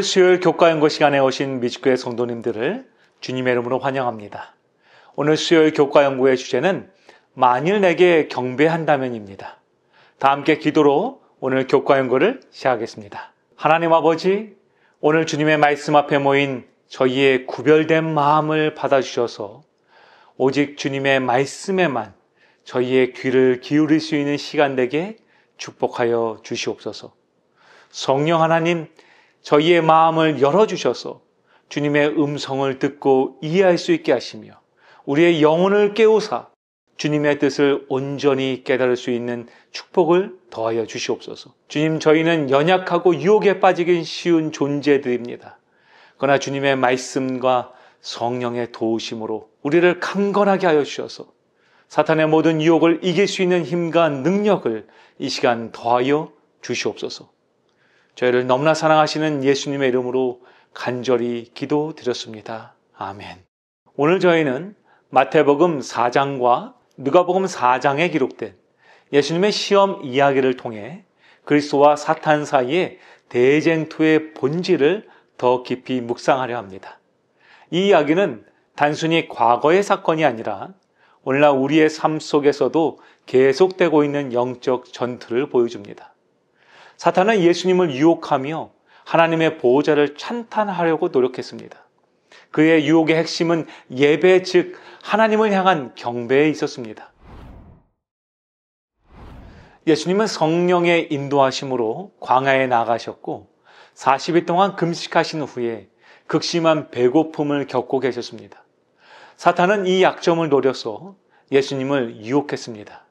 오늘 수요일 교과연구 시간에 오신 미주교회 성도님들을 주님의 이름으로 환영합니다. 오늘 수요일 교과연구의 주제는 만일 내게 경배한다면입니다. 다 함께 기도로 오늘 교과연구를 시작하겠습니다. 하나님 아버지, 오늘 주님의 말씀 앞에 모인 저희의 구별된 마음을 받아주셔서 오직 주님의 말씀에만 저희의 귀를 기울일 수 있는 시간 되게 축복하여 주시옵소서. 성령 하나님, 저희의 마음을 열어주셔서 주님의 음성을 듣고 이해할 수 있게 하시며 우리의 영혼을 깨우사 주님의 뜻을 온전히 깨달을 수 있는 축복을 더하여 주시옵소서. 주님, 저희는 연약하고 유혹에 빠지기 쉬운 존재들입니다. 그러나 주님의 말씀과 성령의 도우심으로 우리를 강건하게 하여 주셔서 사탄의 모든 유혹을 이길 수 있는 힘과 능력을 이 시간 더하여 주시옵소서. 저희를 너무나 사랑하시는 예수님의 이름으로 간절히 기도드렸습니다. 아멘. 오늘 저희는 마태복음 4장과 누가복음 4장에 기록된 예수님의 시험 이야기를 통해 그리스도와 사탄 사이의 대쟁투의 본질을 더 깊이 묵상하려 합니다. 이 이야기는 단순히 과거의 사건이 아니라 오늘날 우리의 삶 속에서도 계속되고 있는 영적 전투를 보여줍니다. 사탄은 예수님을 유혹하며 하나님의 보호자를 찬탄하려고 노력했습니다. 그의 유혹의 핵심은 예배, 즉 하나님을 향한 경배에 있었습니다. 예수님은 성령의 인도하심으로 광야에 나가셨고 40일 동안 금식하신 후에 극심한 배고픔을 겪고 계셨습니다. 사탄은 이 약점을 노려서 예수님을 유혹했습니다.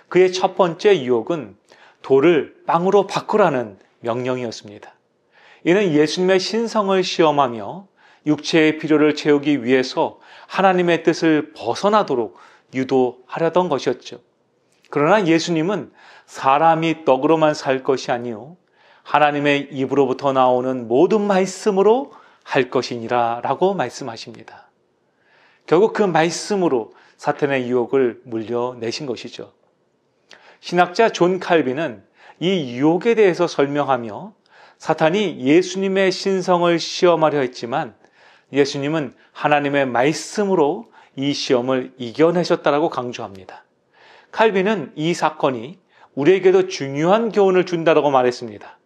그의 첫 번째 유혹은 돌을 빵으로 바꾸라는 명령이었습니다. 이는 예수님의 신성을 시험하며 육체의 필요를 채우기 위해서 하나님의 뜻을 벗어나도록 유도하려던 것이었죠. 그러나 예수님은 사람이 떡으로만 살 것이 아니요 하나님의 입으로부터 나오는 모든 말씀으로 할 것이니라 라고 말씀하십니다. 결국 그 말씀으로 사탄의 유혹을 물려내신 것이죠. 신학자 존 칼빈은 이 유혹에 대해서 설명하며 사탄이 예수님의 신성을 시험하려 했지만 예수님은 하나님의 말씀으로 이 시험을 이겨내셨다라고 강조합니다. 칼빈은 이 사건이 우리에게도 중요한 교훈을 준다라고 말했습니다.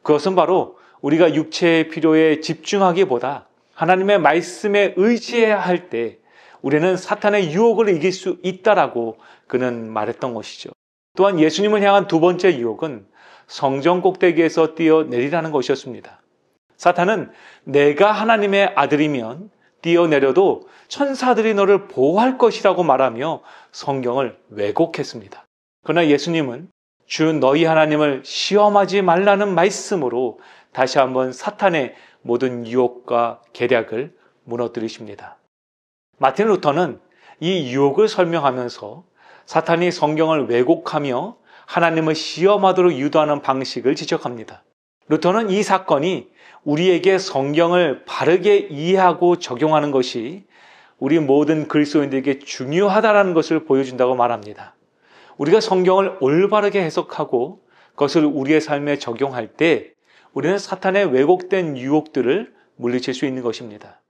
그것은 바로 우리가 육체의 필요에 집중하기보다 하나님의 말씀에 의지해야 할 때 우리는 사탄의 유혹을 이길 수 있다라고 그는 말했던 것이죠. 또한 예수님을 향한 두 번째 유혹은 성전 꼭대기에서 뛰어내리라는 것이었습니다. 사탄은 내가 하나님의 아들이면 뛰어내려도 천사들이 너를 보호할 것이라고 말하며 성경을 왜곡했습니다. 그러나 예수님은 주 너희 하나님을 시험하지 말라는 말씀으로 다시 한번 사탄의 모든 유혹과 계략을 무너뜨리십니다. 마틴 루터는 이 유혹을 설명하면서 사탄이 성경을 왜곡하며 하나님을 시험하도록 유도하는 방식을 지적합니다. 루터는 이 사건이 우리에게 성경을 바르게 이해하고 적용하는 것이 우리 모든 그리스도인들에게 중요하다는 것을 보여준다고 말합니다. 우리가 성경을 올바르게 해석하고 그것을 우리의 삶에 적용할 때 우리는 사탄의 왜곡된 유혹들을 물리칠 수 있는 것입니다.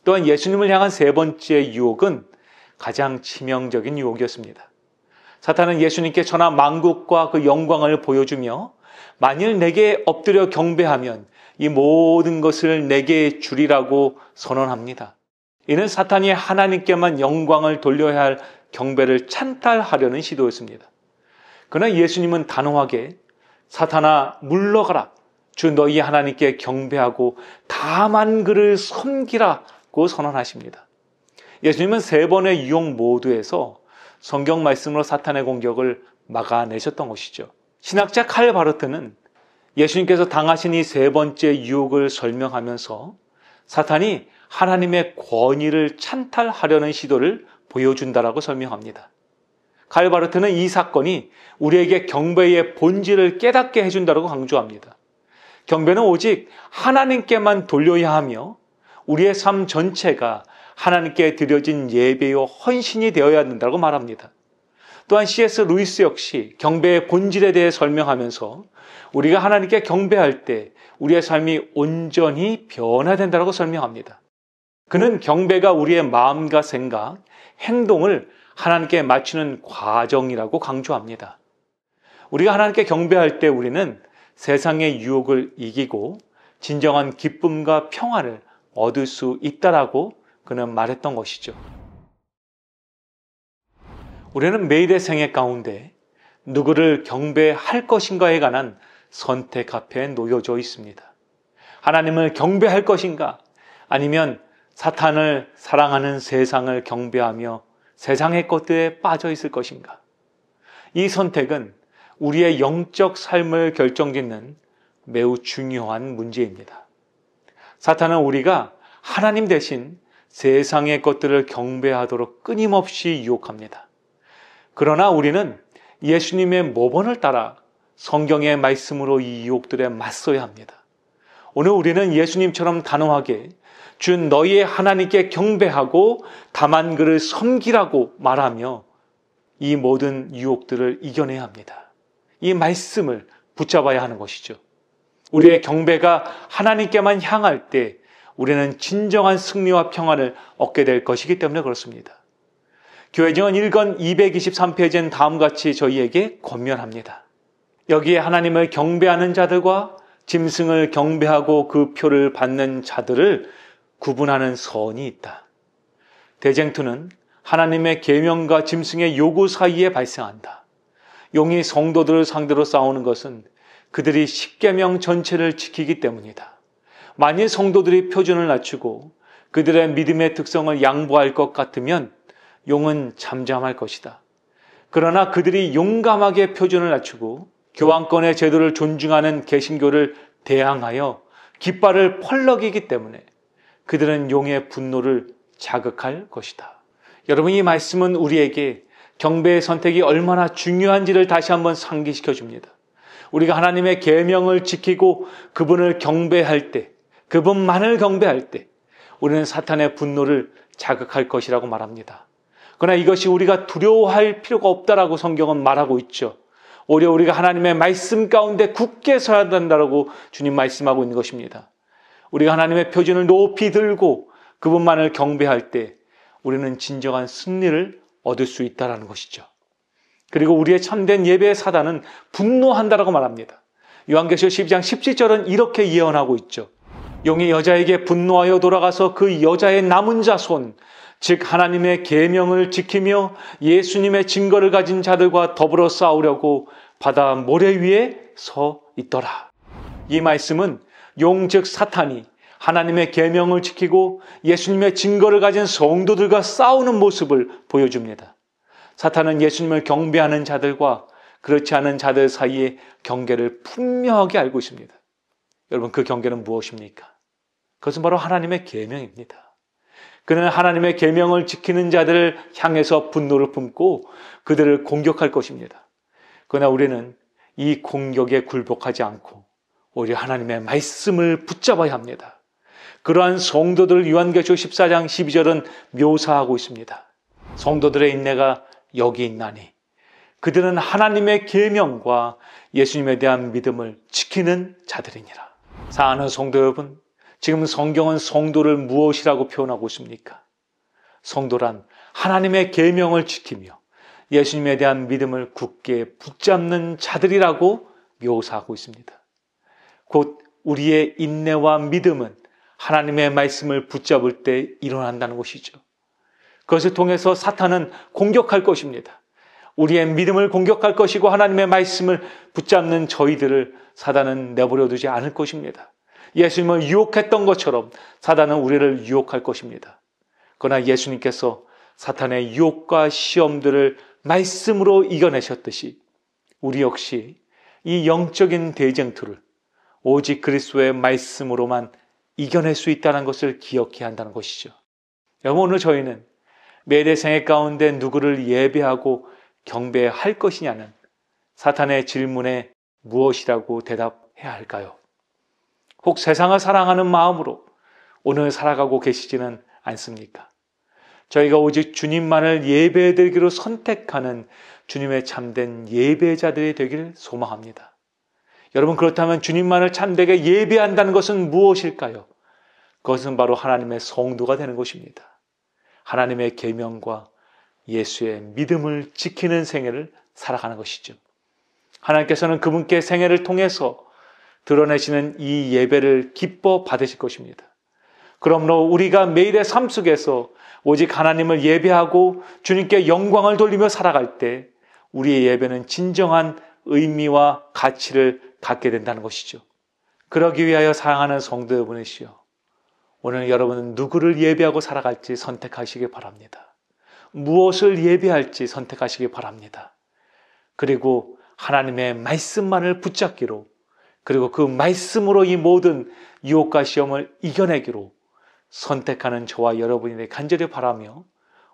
또한 예수님을 향한 세 번째 유혹은 가장 치명적인 유혹이었습니다. 사탄은 예수님께 천하 만국과 그 영광을 보여주며 만일 내게 엎드려 경배하면 이 모든 것을 내게 주리라고 선언합니다. 이는 사탄이 하나님께만 영광을 돌려야 할 경배를 찬탈하려는 시도였습니다. 그러나 예수님은 단호하게 사탄아 물러가라, 주 너희 하나님께 경배하고 다만 그를 섬기라고 선언하십니다. 예수님은 세 번의 유혹 모두에서 성경 말씀으로 사탄의 공격을 막아내셨던 것이죠. 신학자 칼 바르트는 예수님께서 당하신 이 세 번째 유혹을 설명하면서 사탄이 하나님의 권위를 찬탈하려는 시도를 보여준다라고 설명합니다. 칼 바르트는 이 사건이 우리에게 경배의 본질을 깨닫게 해준다라고 강조합니다. 경배는 오직 하나님께만 돌려야 하며 우리의 삶 전체가 하나님께 드려진 예배요 헌신이 되어야 된다고 말합니다. 또한 C.S. 루이스 역시 경배의 본질에 대해 설명하면서 우리가 하나님께 경배할 때 우리의 삶이 온전히 변화된다고 설명합니다. 그는 경배가 우리의 마음과 생각, 행동을 하나님께 맞추는 과정이라고 강조합니다. 우리가 하나님께 경배할 때 우리는 세상의 유혹을 이기고 진정한 기쁨과 평안을 얻을 수 있다라고 그는 말했던 것이죠. 우리는 매일의 생애 가운데 누구를 경배할 것인가에 관한 선택 앞에 놓여져 있습니다. 하나님을 경배할 것인가? 아니면 사탄을 사랑하는 세상을 경배하며 세상의 것들에 빠져 있을 것인가? 이 선택은 우리의 영적 삶을 결정짓는 매우 중요한 문제입니다. 사탄은 우리가 하나님 대신 세상의 것들을 경배하도록 끊임없이 유혹합니다. 그러나 우리는 예수님의 모본을 따라 성경의 말씀으로 이 유혹들에 맞서야 합니다. 오늘 우리는 예수님처럼 단호하게 주 너희의 하나님께 경배하고 다만 그를 섬기라고 말하며 이 모든 유혹들을 이겨내야 합니다. 이 말씀을 붙잡아야 하는 것이죠. 우리의 경배가 하나님께만 향할 때 우리는 진정한 승리와 평안을 얻게 될 것이기 때문에 그렇습니다. 교회증언 1권 223페이지는 다음과 같이 저희에게 권면합니다. 여기에 하나님을 경배하는 자들과 짐승을 경배하고 그 표를 받는 자들을 구분하는 선이 있다. 대쟁투는 하나님의 계명과 짐승의 요구 사이에 발생한다. 용이 성도들을 상대로 싸우는 것은 그들이 십계명 전체를 지키기 때문이다. 만일 성도들이 표준을 낮추고 그들의 믿음의 특성을 양보할 것 같으면 용은 잠잠할 것이다. 그러나 그들이 용감하게 표준을 낮추고 교황권의 제도를 존중하는 개신교를 대항하여 깃발을 펄럭이기 때문에 그들은 용의 분노를 자극할 것이다. 여러분, 이 말씀은 우리에게 경배의 선택이 얼마나 중요한지를 다시 한번 상기시켜 줍니다. 우리가 하나님의 계명을 지키고 그분을 경배할 때, 그분만을 경배할 때 우리는 사탄의 분노를 자극할 것이라고 말합니다. 그러나 이것이 우리가 두려워할 필요가 없다라고 성경은 말하고 있죠. 오히려 우리가 하나님의 말씀 가운데 굳게 서야 된다라고 주님 말씀하고 있는 것입니다. 우리가 하나님의 표준을 높이 들고 그분만을 경배할 때 우리는 진정한 승리를 얻을 수 있다는 것이죠. 그리고 우리의 참된 예배의 사단은 분노한다라고 말합니다. 요한계시록 12장 17절은 이렇게 예언하고 있죠. 용이 여자에게 분노하여 돌아가서 그 여자의 남은 자손, 즉 하나님의 계명을 지키며 예수님의 증거를 가진 자들과 더불어 싸우려고 바다 모래 위에 서 있더라. 이 말씀은 용 즉 사탄이 하나님의 계명을 지키고 예수님의 증거를 가진 성도들과 싸우는 모습을 보여줍니다. 사탄은 예수님을 경배하는 자들과 그렇지 않은 자들 사이의 경계를 분명하게 알고 있습니다. 여러분, 그 경계는 무엇입니까? 그것은 바로 하나님의 계명입니다. 그는 하나님의 계명을 지키는 자들을 향해서 분노를 품고 그들을 공격할 것입니다. 그러나 우리는 이 공격에 굴복하지 않고 오히려 하나님의 말씀을 붙잡아야 합니다. 그러한 성도들을 요한계시록 14장 12절은 묘사하고 있습니다. 성도들의 인내가 여기 있나니 그들은 하나님의 계명과 예수님에 대한 믿음을 지키는 자들이니라. 사랑하는 성도 여러분, 지금 성경은 성도를 무엇이라고 표현하고 있습니까? 성도란 하나님의 계명을 지키며 예수님에 대한 믿음을 굳게 붙잡는 자들이라고 묘사하고 있습니다. 곧 우리의 인내와 믿음은 하나님의 말씀을 붙잡을 때 일어난다는 것이죠. 그것을 통해서 사탄은 공격할 것입니다. 우리의 믿음을 공격할 것이고 하나님의 말씀을 붙잡는 저희들을 사단은 내버려 두지 않을 것입니다. 예수님을 유혹했던 것처럼 사단은 우리를 유혹할 것입니다. 그러나 예수님께서 사탄의 유혹과 시험들을 말씀으로 이겨내셨듯이 우리 역시 이 영적인 대쟁투를 오직 그리스도의 말씀으로만 이겨낼 수 있다는 것을 기억해야 한다는 것이죠. 여러분, 오늘 저희는 매일의 생애 가운데 누구를 예배하고 경배할 것이냐는 사탄의 질문에 무엇이라고 대답해야 할까요? 혹 세상을 사랑하는 마음으로 오늘 살아가고 계시지는 않습니까? 저희가 오직 주님만을 예배드리기로 선택하는 주님의 참된 예배자들이 되길 소망합니다. 여러분, 그렇다면 주님만을 참되게 예배한다는 것은 무엇일까요? 그것은 바로 하나님의 성도가 되는 것입니다. 하나님의 계명과 예수의 믿음을 지키는 생애를 살아가는 것이죠. 하나님께서는 그분께 생애를 통해서 드러내시는 이 예배를 기뻐 받으실 것입니다. 그러므로 우리가 매일의 삶 속에서 오직 하나님을 예배하고 주님께 영광을 돌리며 살아갈 때 우리의 예배는 진정한 의미와 가치를 갖게 된다는 것이죠. 그러기 위하여 사랑하는 성도 여러분이시여, 오늘 여러분은 누구를 예배하고 살아갈지 선택하시기 바랍니다. 무엇을 예배할지 선택하시기 바랍니다. 그리고 하나님의 말씀만을 붙잡기로, 그리고 그 말씀으로 이 모든 유혹과 시험을 이겨내기로 선택하는 저와 여러분이 간절히 바라며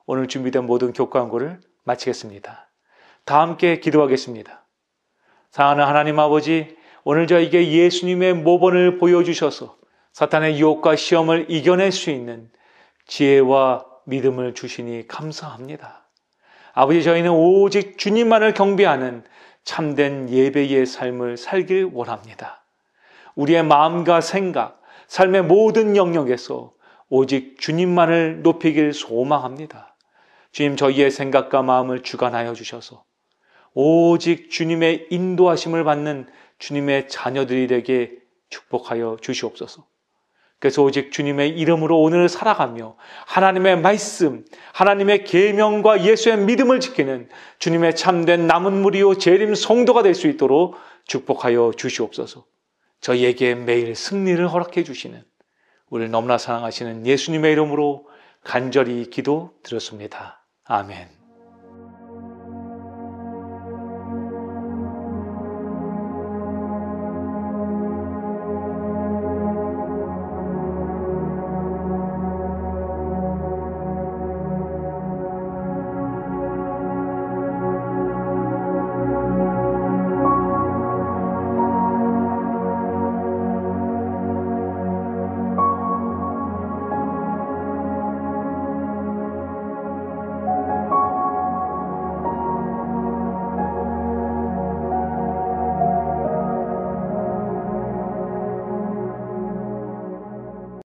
오늘 준비된 모든 교과안고를 마치겠습니다. 다 함께 기도하겠습니다. 사랑하는 하나님 아버지, 오늘 저에게 예수님의 모본을 보여주셔서 사탄의 유혹과 시험을 이겨낼 수 있는 지혜와 믿음을 주시니 감사합니다. 아버지, 저희는 오직 주님만을 경배하는 참된 예배의 삶을 살길 원합니다. 우리의 마음과 생각, 삶의 모든 영역에서 오직 주님만을 높이길 소망합니다. 주님, 저희의 생각과 마음을 주관하여 주셔서 오직 주님의 인도하심을 받는 주님의 자녀들이 되게 축복하여 주시옵소서. 그래서 오직 주님의 이름으로 오늘 살아가며 하나님의 말씀, 하나님의 계명과 예수의 믿음을 지키는 주님의 참된 남은 무리요 재림 성도가 될 수 있도록 축복하여 주시옵소서. 저희에게 매일 승리를 허락해 주시는 우리를 너무나 사랑하시는 예수님의 이름으로 간절히 기도 드렸습니다. 아멘.